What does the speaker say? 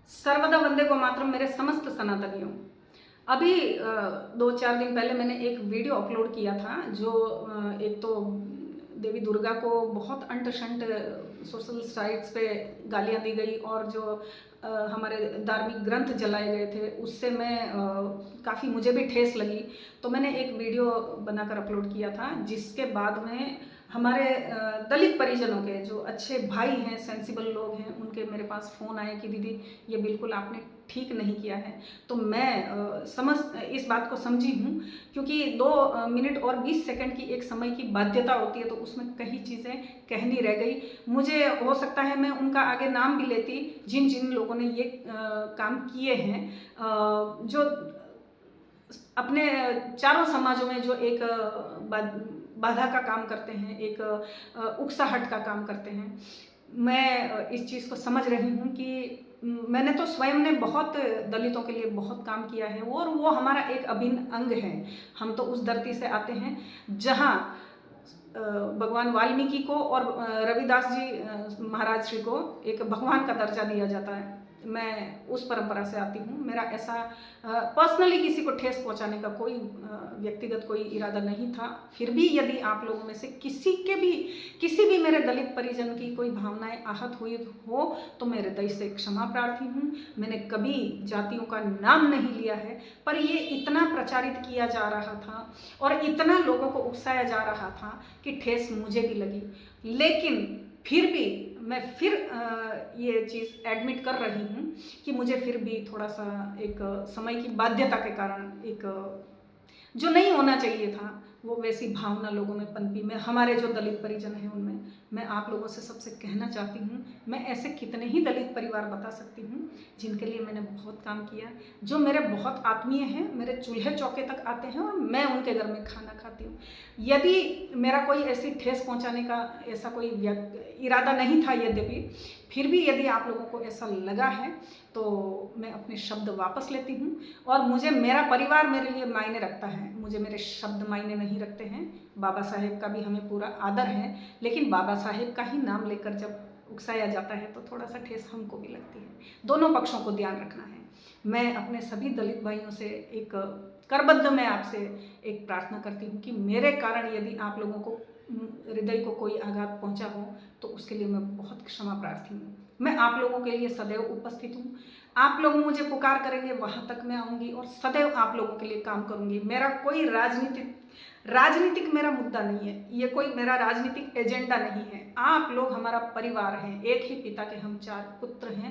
सर्वदा वंदे को मातरम मेरे समस्त सनातनियों। अभी 2-4 दिन पहले मैंने एक वीडियो अपलोड किया था जो एक तो देवी दुर्गा को बहुत अंट-शंट सोशल साइट्स पे गालियाँ दी गई और जो हमारे धार्मिक ग्रंथ जलाए गए थे उससे मैं काफ़ी मुझे भी ठेस लगी। तो मैंने एक वीडियो बनाकर अपलोड किया था जिसके बाद में हमारे दलित परिजनों के जो अच्छे भाई हैं, सेंसिबल लोग हैं, उनके मेरे पास फ़ोन आए कि दीदी ये बिल्कुल आपने ठीक नहीं किया है। तो मैं समझ इस बात को समझी हूँ क्योंकि 2 मिनट और 20 सेकंड की एक समय की बाध्यता होती है तो उसमें कई चीज़ें कहनी रह गई। मुझे हो सकता है मैं उनका आगे नाम भी लेती जिन लोगों ने ये काम किए हैं, जो अपने चारों समाजों में जो एक बाधा का काम करते हैं, एक उकसाहट का काम करते हैं। मैं इस चीज़ को समझ रही हूँ कि मैंने तो स्वयं ने बहुत दलितों के लिए बहुत काम किया है और वो हमारा एक अभिन्न अंग है। हम तो उस धरती से आते हैं जहाँ भगवान वाल्मीकि को और रविदास जी महाराज श्री को एक भगवान का दर्जा दिया जाता है। मैं उस परंपरा से आती हूँ। मेरा ऐसा पर्सनली किसी को ठेस पहुँचाने का कोई व्यक्तिगत कोई इरादा नहीं था। फिर भी यदि आप लोगों में से किसी भी मेरे दलित परिजन की कोई भावनाएं आहत हुई हो तो मैं हृदय से क्षमा प्रार्थी हूँ। मैंने कभी जातियों का नाम नहीं लिया है, पर ये इतना प्रचारित किया जा रहा था और इतना लोगों को उकसाया जा रहा था कि ठेस मुझे भी लगी। लेकिन फिर भी मैं ये चीज़ एडमिट कर रही हूँ कि मुझे फिर भी थोड़ा-सा एक समय की बाध्यता के कारण एक जो नहीं होना चाहिए था, वो वैसी भावना लोगों में पनपी। मैं हमारे जो दलित परिजन हैं उनमें, मैं आप लोगों से सबसे कहना चाहती हूँ, मैं ऐसे कितने ही दलित परिवार बता सकती हूँ, जिनके लिए मैंने बहुत काम किया, जो मेरे बहुत आत्मीय हैं, मेरे चूल्हे-चौके तक आते हैं और मैं उनके घर में खाना खाती हूँ। यदि मेरा कोई ऐसी ठेस पहुँचाने का ऐसा कोई इरादा नहीं था यद्यपि, फिर भी यदि आप लोगों को ऐसा लगा है, तो मैं अपने शब्द वापस लेती हूँ और मुझे मेरा परिवार मेरे लिए मायने रखता है, मुझे मेरे शब्द मायने नहीं रखते हैं। बाबा साहेब का भी हमें पूरा आदर है, लेकिन बाबा साहेब का ही नाम लेकर जब उकसाया जाता है तो थोड़ा-सा ठेस हमको भी लगती है। दोनों पक्षों को ध्यान रखना है। मैं अपने सभी दलित भाइयों से एक करबद्ध मैं आपसे एक प्रार्थना करती हूँ कि मेरे कारण यदि आप लोगों को हृदय को कोई आघात पहुँचा हो, तो उसके लिए मैं बहुत क्षमा प्रार्थी हूँ। मैं आप लोगों के लिए सदैव उपस्थित हूँ। आप लोग मुझे पुकार करेंगे वहाँ तक मैं आऊँगी और सदैव आप लोगों के लिए काम करूँगी। मेरा कोई राजनीतिक मेरा मुद्दा नहीं है, ये कोई मेरा राजनीतिक एजेंडा नहीं है। आप लोग हमारा परिवार हैं, एक ही पिता के हम 4 पुत्र हैं